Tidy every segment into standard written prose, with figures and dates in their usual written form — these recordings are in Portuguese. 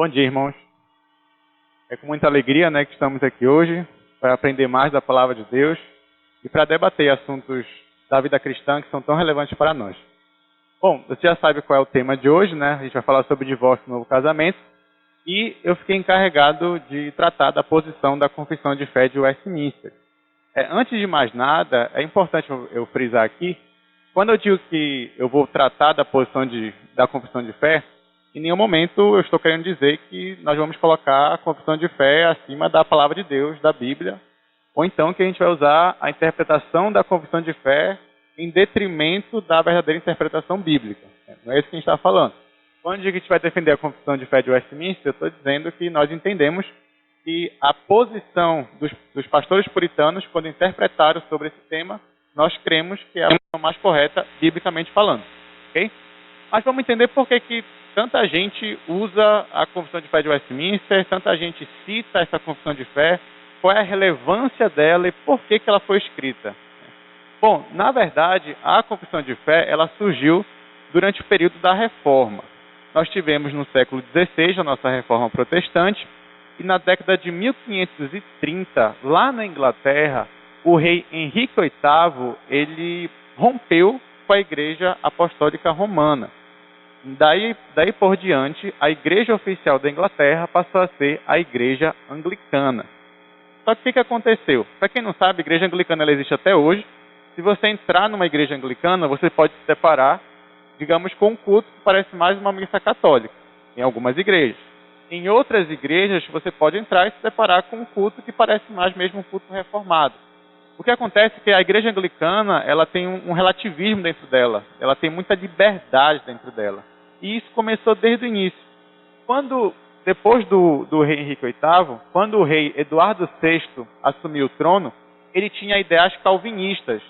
Bom dia, irmãos. É com muita alegria, que estamos aqui hoje para aprender mais da palavra de Deus e para debater assuntos da vida cristã que são tão relevantes para nós. Bom, você já sabe qual é o tema de hoje, A gente vai falar sobre divórcio e novo casamento. E eu fiquei encarregado de tratar da posição da Confissão de Fé de Westminster. Antes de mais nada, é importante eu frisar aqui, quando eu digo que eu vou tratar da posição da Confissão de Fé, em nenhum momento eu estou querendo dizer que nós vamos colocar a Confissão de Fé acima da Palavra de Deus, da Bíblia, ou então que a gente vai usar a interpretação da Confissão de Fé em detrimento da verdadeira interpretação bíblica. Não é isso que a gente está falando. Quando eu digo que a gente vai defender a Confissão de Fé de Westminster, eu estou dizendo que nós entendemos que a posição dos pastores puritanos, quando interpretaram sobre esse tema, nós cremos que é a mais correta, biblicamente falando. Okay? Mas vamos entender por que tanta gente usa a Confissão de Fé de Westminster, tanta gente cita essa Confissão de Fé, qual é a relevância dela e por que ela foi escrita. Bom, na verdade, a Confissão de Fé ela surgiu durante o período da Reforma. Nós tivemos no século XVI a nossa Reforma Protestante e na década de 1530, lá na Inglaterra, o rei Henrique VIII, ele rompeu com a Igreja Apostólica Romana. Daí por diante, a Igreja Oficial da Inglaterra passou a ser a Igreja Anglicana. Só que o que aconteceu? Para quem não sabe, a Igreja Anglicana ela existe até hoje. Se você entrar numa Igreja Anglicana, você pode se deparar, digamos, com um culto que parece mais uma missa católica, em algumas igrejas. Em outras igrejas, você pode entrar e se deparar com um culto que parece mais mesmo um culto reformado. O que acontece é que a Igreja Anglicana ela tem um relativismo dentro dela, ela tem muita liberdade dentro dela. E isso começou desde o início. Depois do rei Henrique VIII, quando o rei Eduardo VI assumiu o trono, ele tinha ideais calvinistas.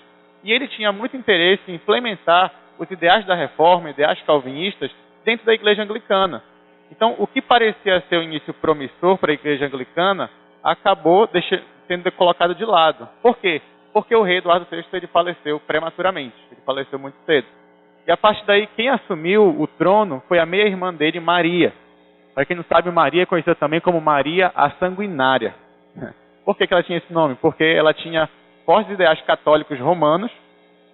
E ele tinha muito interesse em implementar os ideais da reforma, ideais calvinistas, dentro da Igreja Anglicana. Então, o que parecia ser um início promissor para a Igreja Anglicana, acabou sendo colocado de lado. Por quê? Porque o rei Eduardo VI ele faleceu prematuramente, ele faleceu muito cedo. E a partir daí, quem assumiu o trono foi a meia-irmã dele, Maria. Para quem não sabe, Maria é conhecida também como Maria a Sanguinária. Por que ela tinha esse nome? Porque ela tinha fortes ideais católicos romanos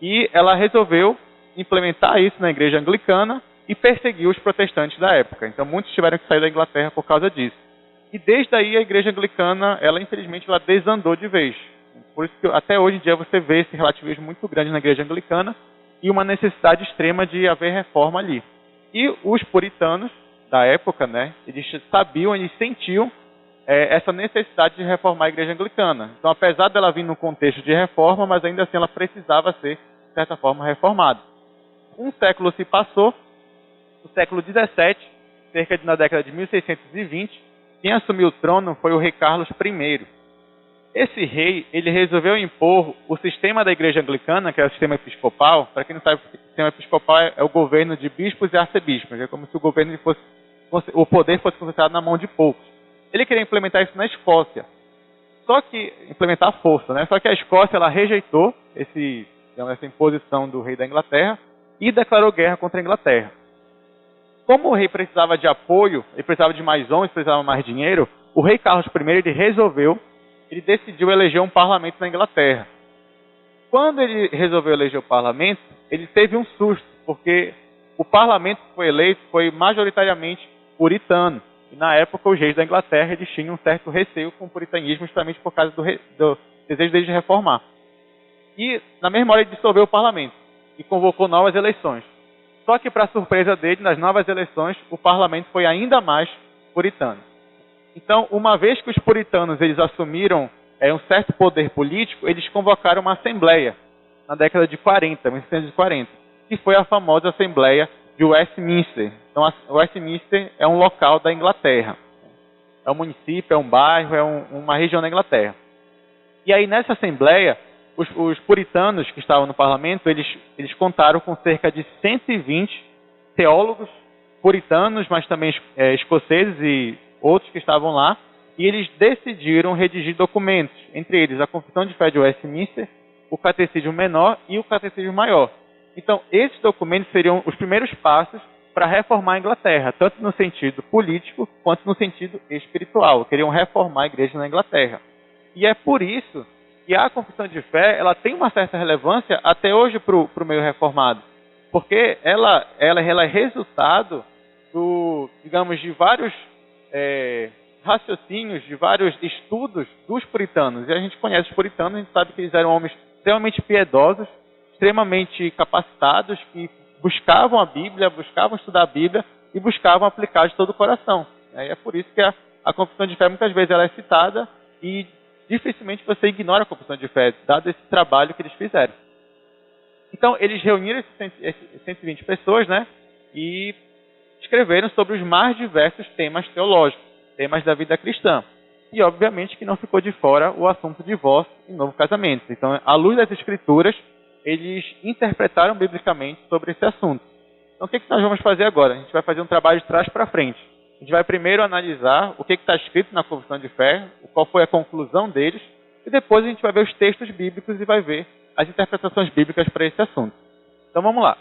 e ela resolveu implementar isso na Igreja Anglicana e perseguiu os protestantes da época. Então, muitos tiveram que sair da Inglaterra por causa disso. E desde aí, a Igreja Anglicana, infelizmente, ela desandou de vez. Por isso que até hoje em dia você vê esse relativismo muito grande na Igreja Anglicana e uma necessidade extrema de haver reforma ali. E os puritanos da época, eles sabiam, eles sentiam essa necessidade de reformar a Igreja Anglicana. Então, apesar dela vir num contexto de reforma, mas ainda assim ela precisava ser, de certa forma, reformada. Um século se passou, no século XVII, cerca de na década de 1620, quem assumiu o trono foi o rei Carlos I. Esse rei, ele resolveu impor o sistema da Igreja Anglicana, que é o sistema episcopal. Para quem não sabe, o sistema episcopal é o governo de bispos e arcebispos. É como se o poder fosse concentrado na mão de poucos. Ele queria implementar isso na Escócia. Implementar a força, Só que a Escócia, ela rejeitou essa imposição do rei da Inglaterra e declarou guerra contra a Inglaterra. Como o rei precisava de apoio, ele precisava de mais homens, precisava de mais dinheiro, o rei Carlos I, ele decidiu eleger um parlamento na Inglaterra. Quando ele resolveu eleger o parlamento, ele teve um susto, porque o parlamento que foi eleito foi majoritariamente puritano. E na época os reis da Inglaterra eles tinham um certo receio com o puritanismo, justamente por causa do desejo deles de reformar. E na mesma hora ele dissolveu o parlamento e convocou novas eleições. Só que, para surpresa dele, nas novas eleições, o parlamento foi ainda mais puritano. Então, uma vez que os puritanos eles assumiram um certo poder político, eles convocaram uma assembleia na década de 1640, que foi a famosa Assembleia de Westminster. Então, Westminster é um local da Inglaterra. É um município, é um bairro, é uma região da Inglaterra. E aí, nessa Assembleia, os puritanos que estavam no parlamento, eles contaram com cerca de 120 teólogos puritanos, mas também escoceses e outros que estavam lá, e eles decidiram redigir documentos, entre eles a Confissão de Fé de Westminster, o Catecismo Menor e o Catecismo Maior. Então, esses documentos seriam os primeiros passos para reformar a Inglaterra, tanto no sentido político quanto no sentido espiritual. Queriam reformar a igreja na Inglaterra. E é por isso que a confissão de fé ela tem uma certa relevância até hoje para o meio reformado. Porque ela é resultado digamos, de vários raciocínios, de vários estudos dos puritanos. E a gente conhece os puritanos, a gente sabe que eles eram homens extremamente piedosos, extremamente capacitados, que buscavam a Bíblia, buscavam estudar a Bíblia e buscavam aplicar de todo o coração. E é por isso que a confissão de fé muitas vezes ela é citada e dificilmente você ignora a confissão de fé, dado esse trabalho que eles fizeram. Então, eles reuniram esses 120 pessoas, né, e escreveram sobre os mais diversos temas teológicos, temas da vida cristã. E, obviamente, que não ficou de fora o assunto de divórcio e novo casamento. Então, à luz das Escrituras, eles interpretaram biblicamente sobre esse assunto. Então, o que nós vamos fazer agora? A gente vai fazer um trabalho de trás para frente. A gente vai primeiro analisar o que está escrito na confissão de fé, qual foi a conclusão deles, e depois a gente vai ver os textos bíblicos e vai ver as interpretações bíblicas para esse assunto. Então, vamos lá.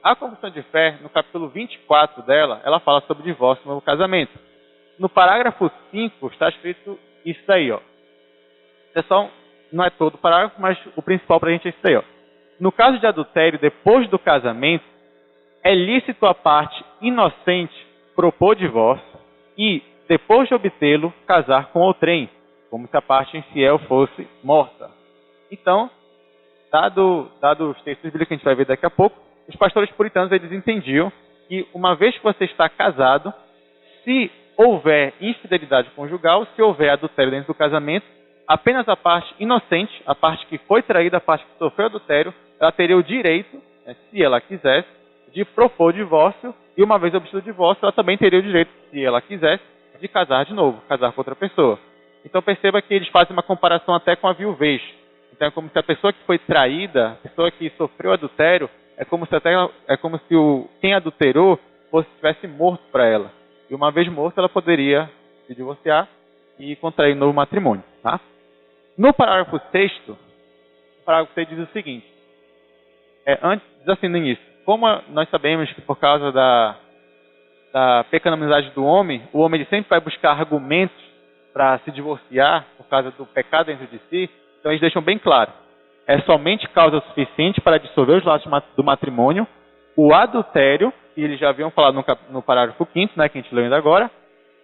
A confissão de fé, no capítulo 24 dela, ela fala sobre divórcio e novo casamento. No parágrafo 5 está escrito isso daí, ó. Pessoal, não é todo o parágrafo, mas o principal para a gente é isso daí, ó. No caso de adultério, depois do casamento, é lícito a parte inocente propor divórcio e, depois de obtê-lo, casar com outrem, como se a parte infiel fosse morta. Então, dado os textos bíblicos que a gente vai ver daqui a pouco, os pastores puritanos eles entendiam que uma vez que você está casado, se houver infidelidade conjugal, se houver adultério dentro do casamento, apenas a parte inocente, a parte que foi traída, a parte que sofreu adultério, ela teria o direito, se ela quisesse, de propor divórcio, e uma vez obtido o divórcio, ela também teria o direito, se ela quisesse, de casar de novo, casar com outra pessoa. Então perceba que eles fazem uma comparação até com a viuvez. Então é como se a pessoa que foi traída, a pessoa que sofreu adultério, é como se quem adulterou estivesse morto para ela. E uma vez morto, ela poderia se divorciar e contrair um novo matrimônio. Tá? No parágrafo 6º, o parágrafo 6 diz o seguinte. Antes, diz assim no início. Como nós sabemos que por causa da pecaminosidade do homem, o homem ele sempre vai buscar argumentos para se divorciar por causa do pecado dentro de si, então eles deixam bem claro. É somente causa suficiente para dissolver os laços do matrimônio, o adultério, que eles já haviam falado no parágrafo 5º, né, que a gente leu ainda agora,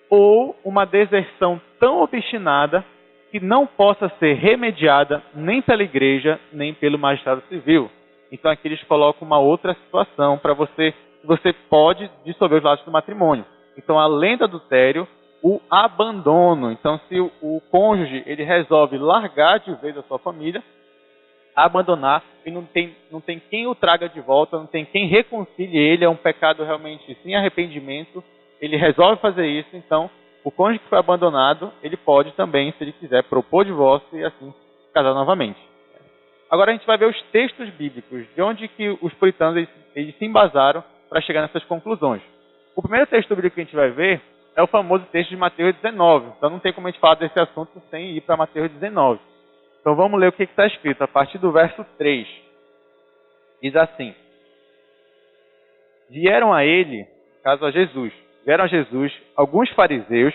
ou uma deserção tão obstinada que não possa ser remediada nem pela igreja, nem pelo magistrado civil. Então aqui eles colocam uma outra situação para você pode dissolver os laços do matrimônio. Então, além do adultério, o abandono. Então, se o cônjuge ele resolve largar de vez a sua família, abandonar, e não tem quem o traga de volta, não tem quem reconcilie ele, é um pecado realmente sem arrependimento, ele resolve fazer isso, então o cônjuge que foi abandonado, ele pode também, se ele quiser, propor divórcio e assim casar novamente. Agora a gente vai ver os textos bíblicos, de onde que os puritanos eles se embasaram para chegar nessas conclusões. O primeiro texto bíblico que a gente vai ver é o famoso texto de Mateus 19, então não tem como a gente falar desse assunto sem ir para Mateus 19. Então vamos ler o que está escrito, a partir do verso 3. Diz assim: vieram a Jesus alguns fariseus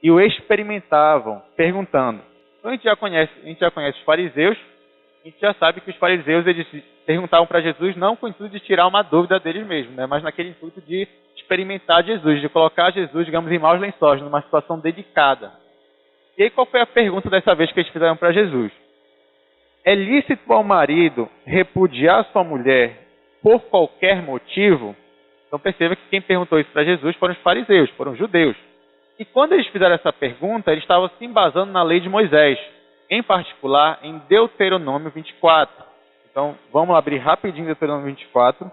e o experimentavam, perguntando. Então a gente já conhece os fariseus, a gente já sabe que os fariseus eles perguntavam para Jesus não com o intuito de tirar uma dúvida deles mesmos, né, mas naquele intuito de experimentar Jesus, de colocar Jesus, digamos, em maus lençóis, numa situação delicada. E aí qual foi a pergunta dessa vez que eles fizeram para Jesus? É lícito ao marido repudiar sua mulher por qualquer motivo? Então perceba que quem perguntou isso para Jesus foram os fariseus, foram os judeus. E quando eles fizeram essa pergunta, eles estavam se embasando na lei de Moisés, em particular em Deuteronômio 24. Então vamos abrir rapidinho Deuteronômio 24,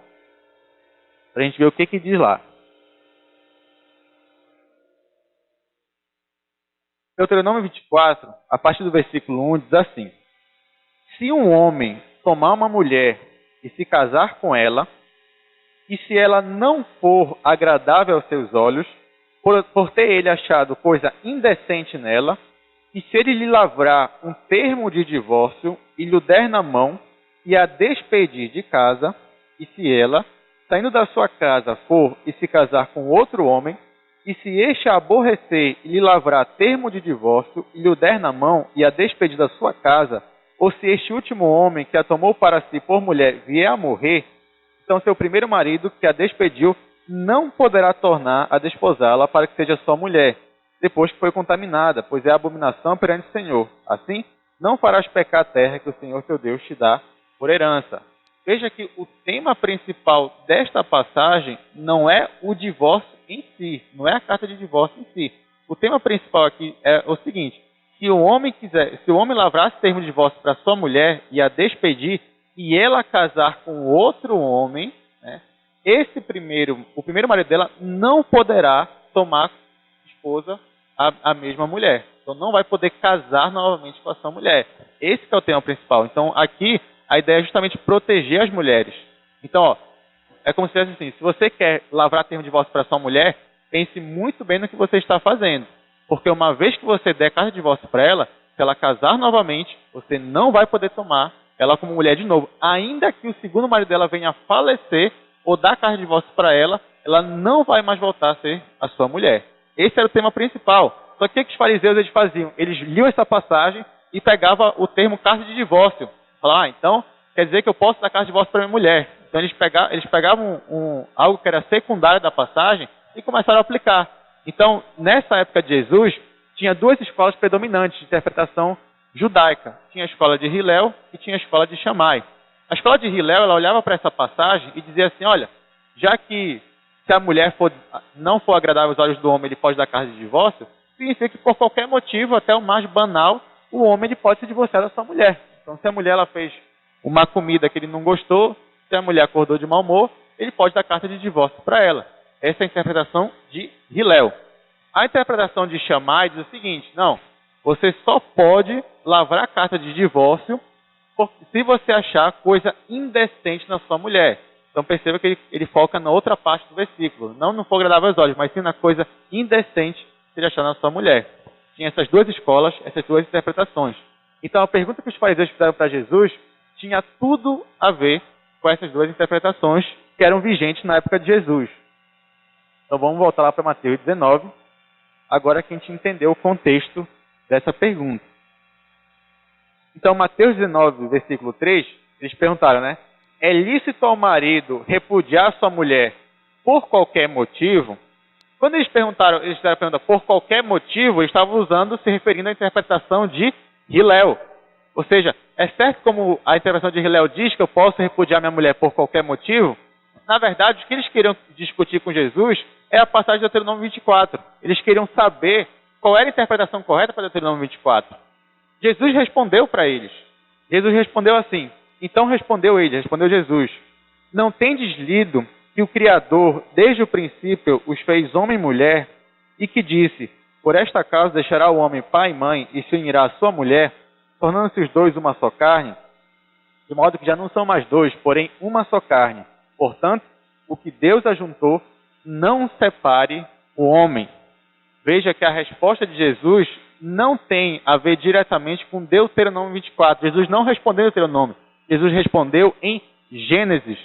para a gente ver o que diz lá. Deuteronômio 24, a partir do versículo 1, diz assim: se um homem tomar uma mulher e se casar com ela, e se ela não for agradável aos seus olhos, por ter ele achado coisa indecente nela, e se ele lhe lavrar um termo de divórcio e lhe der na mão e a despedir de casa, e se ela, saindo da sua casa, for e se casar com outro homem, e se este a aborrecer e lhe lavrar termo de divórcio, e lhe o der na mão, e a despedir da sua casa, ou se este último homem que a tomou para si por mulher vier a morrer, então seu primeiro marido, que a despediu, não poderá tornar a desposá-la para que seja sua mulher, depois que foi contaminada, pois é abominação perante o Senhor. Assim, não farás pecar a terra que o Senhor teu Deus te dá por herança. Veja que o tema principal desta passagem não é o divórcio em si, não é a carta de divórcio em si. O tema principal aqui é o seguinte: se o homem lavrasse termo de divórcio para sua mulher e a despedir, e ela casar com outro homem, né, o primeiro marido dela não poderá tomar esposa a mesma mulher. Então não vai poder casar novamente com a sua mulher. Esse que é o tema principal. Então aqui a ideia é justamente proteger as mulheres. Então, é como se fosse assim: se você quer lavrar termo de divórcio para sua mulher, pense muito bem no que você está fazendo. Porque uma vez que você der carta de divórcio para ela, se ela casar novamente, você não vai poder tomar ela como mulher de novo. Ainda que o segundo marido dela venha a falecer ou dar carta de divórcio para ela, ela não vai mais voltar a ser a sua mulher. Esse era o tema principal. Só que o que os fariseus eles faziam? Eles liam essa passagem e pegavam o termo carta de divórcio. Falavam, então quer dizer que eu posso dar carta de divórcio para minha mulher. Então eles pegavam algo que era secundário da passagem e começaram a aplicar. Então, nessa época de Jesus, tinha duas escolas predominantes de interpretação judaica. Tinha a escola de Hillel e tinha a escola de Shammai. A escola de Hillel, ela olhava para essa passagem e dizia assim: olha, já que se a mulher não for agradável aos olhos do homem, ele pode dar carta de divórcio, significa que por qualquer motivo, até o mais banal, o homem ele pode se divorciar da sua mulher. Então, se a mulher ela fez uma comida que ele não gostou, se a mulher acordou de mau humor, ele pode dar carta de divórcio para ela. Essa é a interpretação de Hillel. A interpretação de Shammai diz o seguinte: não, você só pode lavrar a carta de divórcio se você achar coisa indecente na sua mulher. Então perceba que ele foca na outra parte do versículo. Não for agradável aos olhos, mas sim na coisa indecente que ele achar na sua mulher. Tinha essas duas escolas, essas duas interpretações. Então a pergunta que os fariseus fizeram para Jesus tinha tudo a ver com essas duas interpretações que eram vigentes na época de Jesus. Então vamos voltar lá para Mateus 19, agora que a gente entendeu o contexto dessa pergunta. Então Mateus 19, versículo 3, eles perguntaram, né? É lícito ao marido repudiar sua mulher por qualquer motivo? Quando eles fizeram a pergunta por qualquer motivo, eles estavam se referindo à interpretação de Hillel. Ou seja, é certo como a interpretação de Hillel diz que eu posso repudiar minha mulher por qualquer motivo? Na verdade, o que eles queriam discutir com Jesus é a passagem de Deuteronômio 24. Eles queriam saber qual era a interpretação correta para Deuteronômio 24. Jesus respondeu para eles. Jesus respondeu assim: então respondeu Jesus: não tendes lido que o Criador, desde o princípio, os fez homem e mulher, e que disse: por esta causa deixará o homem pai e mãe, e se unirá à sua mulher, tornando-se os dois uma só carne, de modo que já não são mais dois, porém uma só carne. Portanto, o que Deus ajuntou, não separe o homem. Veja que a resposta de Jesus não tem a ver diretamente com Deuteronômio 24. Jesus não respondeu em Deuteronômio. Jesus respondeu em Gênesis.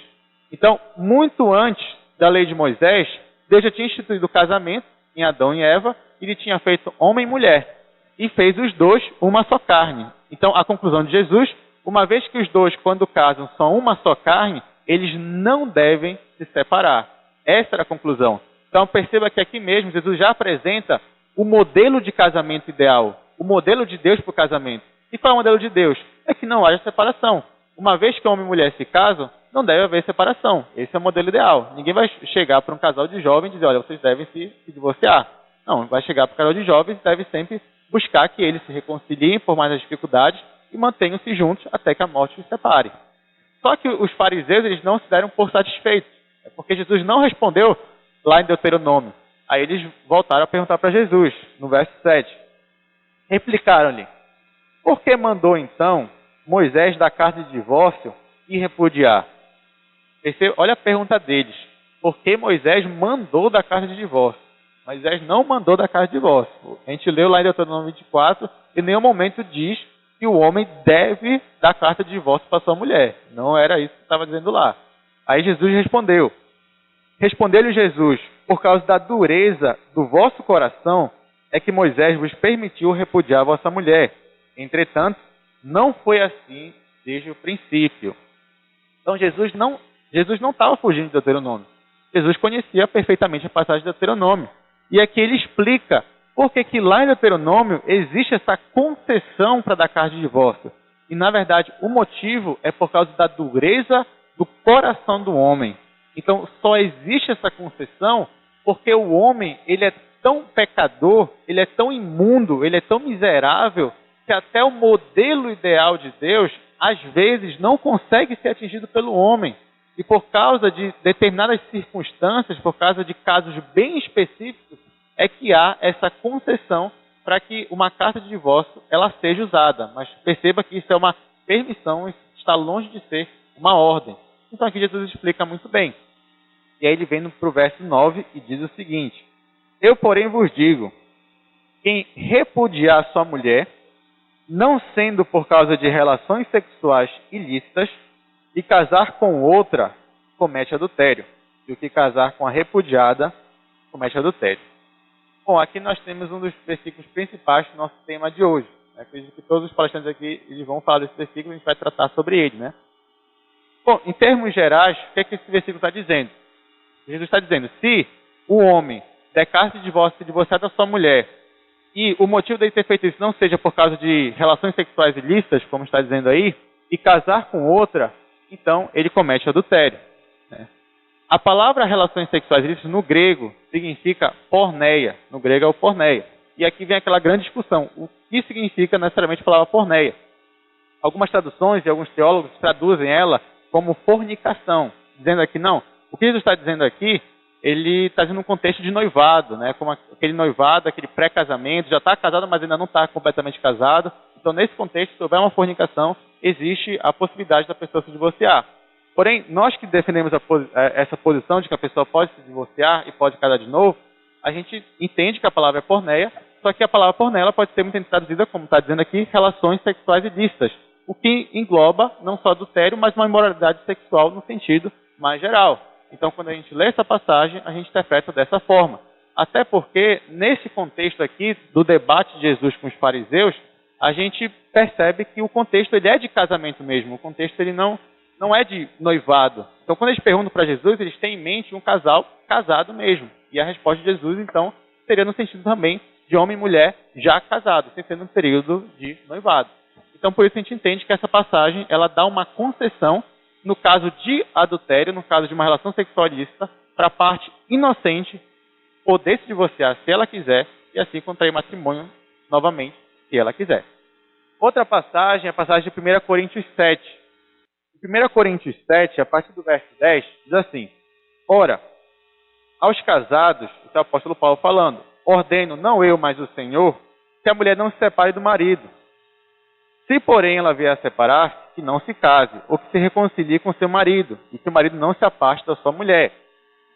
Então, muito antes da lei de Moisés, Deus já tinha instituído o casamento em Adão e Eva, e ele tinha feito homem e mulher, e fez os dois uma só carne. Então, a conclusão de Jesus, uma vez que os dois, quando casam, são uma só carne, eles não devem se separar. Essa era a conclusão. Então perceba que aqui mesmo Jesus já apresenta o modelo de casamento ideal, o modelo de Deus para o casamento. E qual é o modelo de Deus? É que não haja separação. Uma vez que homem e mulher se casam, não deve haver separação. Esse é o modelo ideal. Ninguém vai chegar para um casal de jovens e dizer: olha, vocês devem se divorciar. Não, vai chegar para o casal de jovens e deve sempre buscar que eles se reconciliem por mais as dificuldades e mantenham-se juntos até que a morte os separe. Só que os fariseus eles não se deram por satisfeitos. É porque Jesus não respondeu lá em Deuteronômio. Aí eles voltaram a perguntar para Jesus, no verso 7. Replicaram-lhe: por que mandou então Moisés dar carta de divórcio e repudiar? Olha a pergunta deles. Por que Moisés mandou dar carta de divórcio? Moisés não mandou dar carta de divórcio. A gente leu lá em Deuteronômio 24, e em nenhum momento diz que o homem deve dar carta de divórcio para sua mulher. Não era isso que estava dizendo lá. Aí Jesus respondeu: Respondeu-lhe Jesus: por causa da dureza do vosso coração, é que Moisés vos permitiu repudiar vossa mulher. Entretanto, não foi assim desde o princípio. Então Jesus não estava fugindo de Deuteronômio. Jesus conhecia perfeitamente a passagem de Deuteronômio. E aqui ele explica por que lá em Deuteronômio existe essa concessão para dar carta de divórcio. E na verdade o motivo é por causa da dureza do coração do homem. Então só existe essa concessão porque o homem ele é tão pecador, ele é tão imundo, ele é tão miserável, que até o modelo ideal de Deus, às vezes, não consegue ser atingido pelo homem. E por causa de determinadas circunstâncias, por causa de casos bem específicos, é que há essa concessão para que uma carta de divórcio ela seja usada. Mas perceba que isso é uma permissão, está longe de ser uma ordem. Então aqui Jesus explica muito bem. E aí ele vem para o verso 9 e diz o seguinte: eu, porém, vos digo, quem repudiar sua mulher, não sendo por causa de relações sexuais ilícitas, e casar com outra, comete adultério. E o que casar com a repudiada, comete adultério. Bom, aqui nós temos um dos versículos principais do nosso tema de hoje. Acredito que todos os palestrantes aqui eles vão falar desse versículo e a gente vai tratar sobre ele, né? Bom, em termos gerais, o que é que esse versículo está dizendo? Jesus está dizendo, se o homem der carta de divórcio, se divorciar da sua mulher, e o motivo dele ter feito isso não seja por causa de relações sexuais ilícitas, como está dizendo aí, e casar com outra, então ele comete adultério. Né? A palavra relações sexuais ilícitas no grego significa porneia. No grego é o porneia. E aqui vem aquela grande discussão. O que significa necessariamente a palavra porneia? Algumas traduções e alguns teólogos traduzem ela como fornicação, dizendo aqui, não, o que Jesus está dizendo aqui, ele está dizendo um contexto de noivado, né? Como aquele noivado, aquele pré-casamento, já está casado, mas ainda não está completamente casado. Então, nesse contexto, se houver uma fornicação, existe a possibilidade da pessoa se divorciar. Porém, nós que defendemos essa posição de que a pessoa pode se divorciar e pode casar de novo, a gente entende que a palavra é porneia, só que a palavra porneia ela pode ser muito traduzida, como está dizendo aqui, relações sexuais ilícitas, o que engloba não só adultério, mas uma imoralidade sexual no sentido mais geral. Então, quando a gente lê essa passagem, a gente interpreta dessa forma. Até porque, nesse contexto aqui, do debate de Jesus com os fariseus, a gente percebe que o contexto ele é de casamento mesmo. O contexto ele não é de noivado. Então, quando eles perguntam para Jesus, eles têm em mente um casal casado mesmo. E a resposta de Jesus, então, seria no sentido também de homem e mulher já casados, sem ser no período de noivado. Então, por isso a gente entende que essa passagem ela dá uma concessão no caso de adultério, no caso de uma relação sexual ilícita, para a parte inocente poder se divorciar se ela quiser e assim contrair matrimônio novamente se ela quiser. Outra passagem é a passagem de 1 Coríntios 7. Em 1 Coríntios 7, a partir do verso 10, diz assim: ora, aos casados, isso é o apóstolo Paulo falando, ordeno, não eu, mas o Senhor, que a mulher não se separe do marido. Se, porém, ela vier a separar-se, que não se case, ou que se reconcilie com seu marido, e que o marido não se afaste da sua mulher.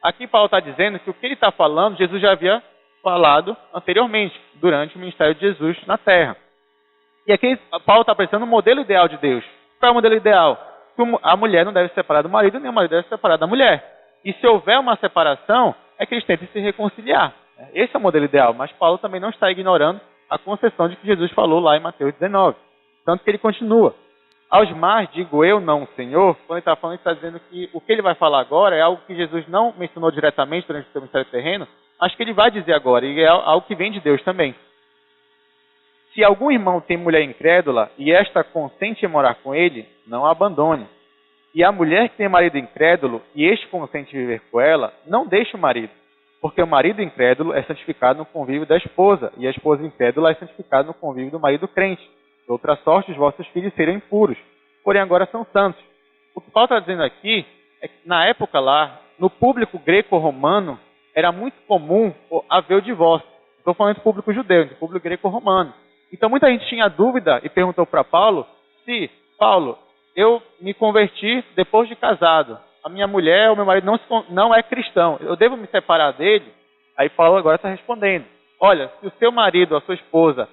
Aqui Paulo está dizendo que o que ele está falando, Jesus já havia falado anteriormente, durante o ministério de Jesus na terra. E aqui Paulo está apresentando o modelo ideal de Deus. Qual é o modelo ideal? Que a mulher não deve se separar do marido, nem o marido deve se separar da mulher. E se houver uma separação, é que eles tentem se reconciliar. Esse é o modelo ideal, mas Paulo também não está ignorando a concessão de que Jesus falou lá em Mateus 19. Tanto que ele continua. Aos mais digo eu, não o Senhor. Quando ele está falando, ele está dizendo que o que ele vai falar agora é algo que Jesus não mencionou diretamente durante o seu ministério terreno, mas que ele vai dizer agora, e é algo que vem de Deus também. Se algum irmão tem mulher incrédula e esta consente em morar com ele, não a abandone. E a mulher que tem marido incrédulo e este consente em viver com ela, não deixe o marido. Porque o marido incrédulo é santificado no convívio da esposa, e a esposa incrédula é santificada no convívio do marido crente. De outra sorte, os vossos filhos serão impuros, porém agora são santos. O que Paulo está dizendo aqui é que na época lá, no público greco-romano, era muito comum haver o divórcio. Estou falando do público judeu, do público greco-romano. Então muita gente tinha dúvida e perguntou para Paulo se, Paulo, eu me converti depois de casado. A minha mulher, o meu marido não é cristão. Eu devo me separar dele? Aí Paulo agora está respondendo. Olha, se o seu marido, a sua esposa,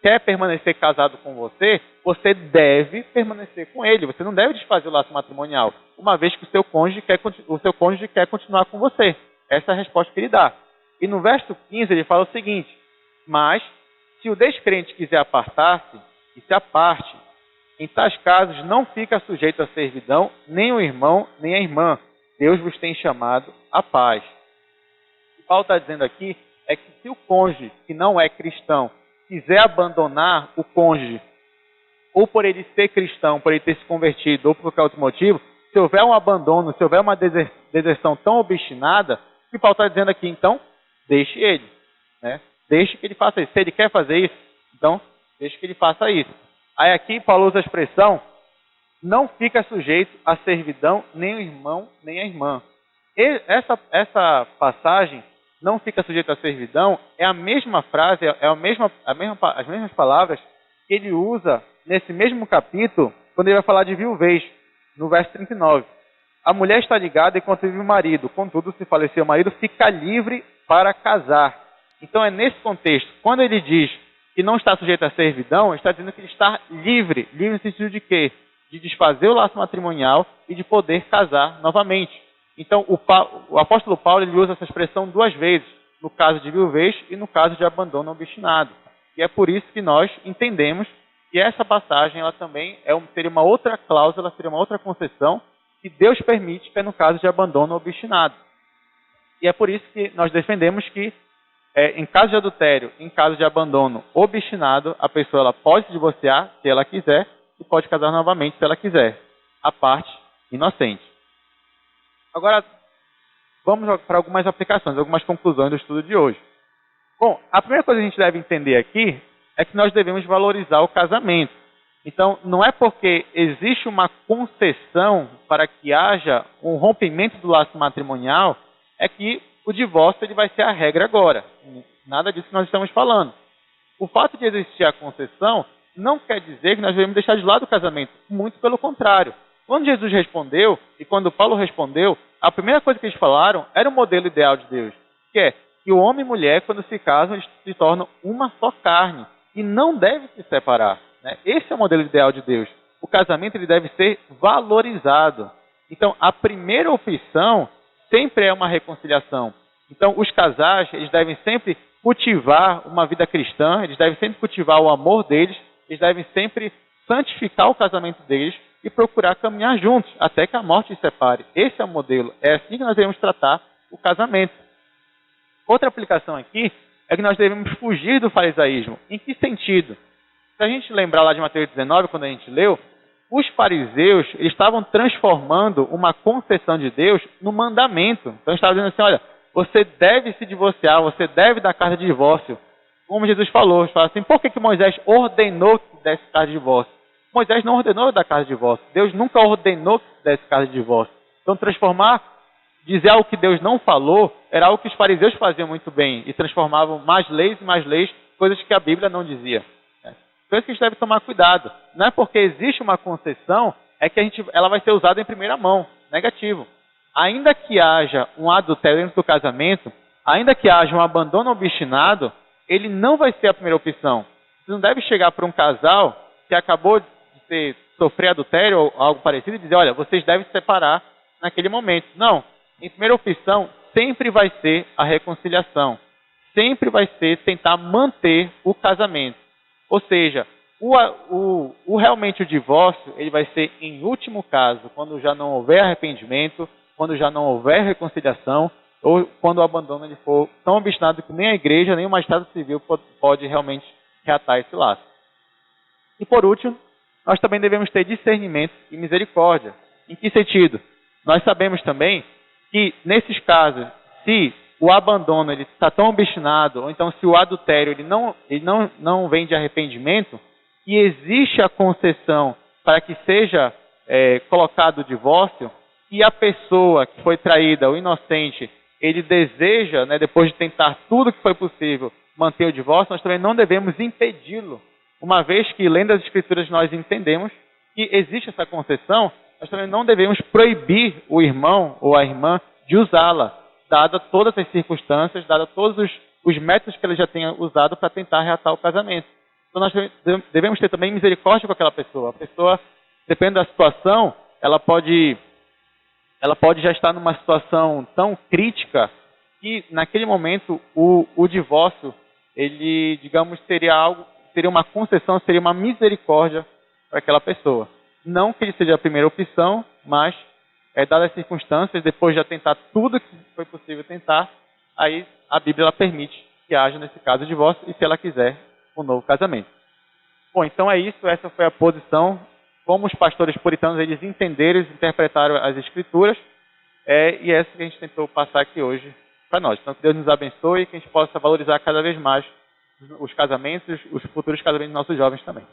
quer permanecer casado com você, você deve permanecer com ele. Você não deve desfazer o laço matrimonial, uma vez que o seu cônjuge quer continuar com você. Essa é a resposta que ele dá. E no verso 15 ele fala o seguinte: mas se o descrente quiser apartar-se, e se aparte, em tais casos não fica sujeito à servidão nem o irmão nem a irmã. Deus vos tem chamado à paz. O que Paulo está dizendo aqui é que se o cônjuge que não é cristão quiser abandonar o cônjuge, ou por ele ser cristão, por ele ter se convertido, ou por qualquer outro motivo, se houver um abandono, se houver uma deserção tão obstinada, o que Paulo está dizendo aqui, então, deixe ele. Né? Deixe que ele faça isso. Se ele quer fazer isso, então, deixe que ele faça isso. Aí aqui Paulo usa a expressão, não fica sujeito à servidão nem o irmão nem a irmã. E essa passagem, não fica sujeito à servidão, é a mesma frase, as mesmas palavras que ele usa nesse mesmo capítulo, quando ele vai falar de viuvez, no verso 39. A mulher está ligada enquanto vive o marido, contudo, se falecer o marido, fica livre para casar. Então é nesse contexto, quando ele diz que não está sujeito à servidão, ele está dizendo que ele está livre. Livre no sentido de quê? De desfazer o laço matrimonial e de poder casar novamente. Então, o apóstolo Paulo ele usa essa expressão duas vezes, no caso de viuvez e no caso de abandono obstinado. E é por isso que nós entendemos que essa passagem ela também seria uma outra cláusula, seria uma outra concessão que Deus permite, que é no caso de abandono obstinado. E é por isso que nós defendemos que, em caso de adultério, em caso de abandono obstinado, a pessoa ela pode se divorciar se ela quiser e pode casar novamente se ela quiser. A parte inocente. Agora, vamos para algumas aplicações, algumas conclusões do estudo de hoje. Bom, a primeira coisa que a gente deve entender aqui é que nós devemos valorizar o casamento. Então, não é porque existe uma concessão para que haja um rompimento do laço matrimonial, é que o divórcio ele vai ser a regra agora. Nada disso que nós estamos falando. O fato de existir a concessão não quer dizer que nós devemos deixar de lado o casamento. Muito pelo contrário. Quando Jesus respondeu, e quando Paulo respondeu, a primeira coisa que eles falaram era o modelo ideal de Deus, que é que o homem e mulher, quando se casam, eles se tornam uma só carne e não devem se separar. Né? Esse é o modelo ideal de Deus. O casamento ele deve ser valorizado. Então, a primeira opção sempre é uma reconciliação. Então, os casais eles devem sempre cultivar uma vida cristã, eles devem sempre cultivar o amor deles, eles devem sempre santificar o casamento deles e procurar caminhar juntos, até que a morte os separe. Esse é o modelo. É assim que nós devemos tratar o casamento. Outra aplicação aqui é que nós devemos fugir do farisaísmo. Em que sentido? Se a gente lembrar lá de Mateus 19, quando a gente leu, os fariseus eles estavam transformando uma concessão de Deus no mandamento. Então, eles estavam dizendo assim, olha, você deve se divorciar, você deve dar carta de divórcio. Como Jesus falou, eles falaram assim, por que Moisés ordenou que desse carta de divórcio? Moisés não ordenou dar carta de divórcio. Deus nunca ordenou que desse carta de divórcio. Então, dizer algo que Deus não falou, era algo que os fariseus faziam muito bem e transformavam mais leis e mais leis, coisas que a Bíblia não dizia. Por isso que a gente deve tomar cuidado. Não é porque existe uma concessão, é que ela vai ser usada em primeira mão. Negativo. Ainda que haja um adultério dentro do casamento, ainda que haja um abandono obstinado, ele não vai ser a primeira opção. Você não deve chegar para um casal que acabou de sofrer adultério ou algo parecido e dizer, olha, vocês devem se separar naquele momento. Não. Em primeira opção, sempre vai ser a reconciliação. Sempre vai ser tentar manter o casamento. Ou seja, realmente o divórcio ele vai ser em último caso, quando já não houver arrependimento, quando já não houver reconciliação, ou quando o abandono ele for tão obstinado que nem a igreja, nem o magistrado civil pode realmente reatar esse laço. E por último, nós também devemos ter discernimento e misericórdia. Em que sentido? Nós sabemos também que nesses casos, se o abandono ele está tão obstinado, ou então se o adultério ele não vem de arrependimento, e existe a concessão para que seja colocado o divórcio, e a pessoa que foi traída, o inocente, ele deseja, né, depois de tentar tudo que foi possível, manter o divórcio, nós também não devemos impedi-lo. Uma vez que, lendo as Escrituras, nós entendemos que existe essa concessão, nós também não devemos proibir o irmão ou a irmã de usá-la, dada todas as circunstâncias, dada todos os métodos que ele já tenha usado para tentar reatar o casamento. Então nós devemos ter também misericórdia com aquela pessoa. A pessoa, dependendo da situação, ela pode já estar numa situação tão crítica que naquele momento o divórcio, ele, digamos, seria uma concessão, seria uma misericórdia para aquela pessoa. Não que ele seja a primeira opção, mas dadas as circunstâncias, depois de tentar tudo que foi possível tentar, aí a Bíblia ela permite que haja, nesse caso, o divórcio e, se ela quiser, um novo casamento. Bom, então é isso. Essa foi a posição. Como os pastores puritanos, eles entenderam, eles interpretaram as Escrituras, e essa que a gente tentou passar aqui hoje para nós. Então, que Deus nos abençoe e que a gente possa valorizar cada vez mais os casamentos, os futuros casamentos dos nossos jovens também.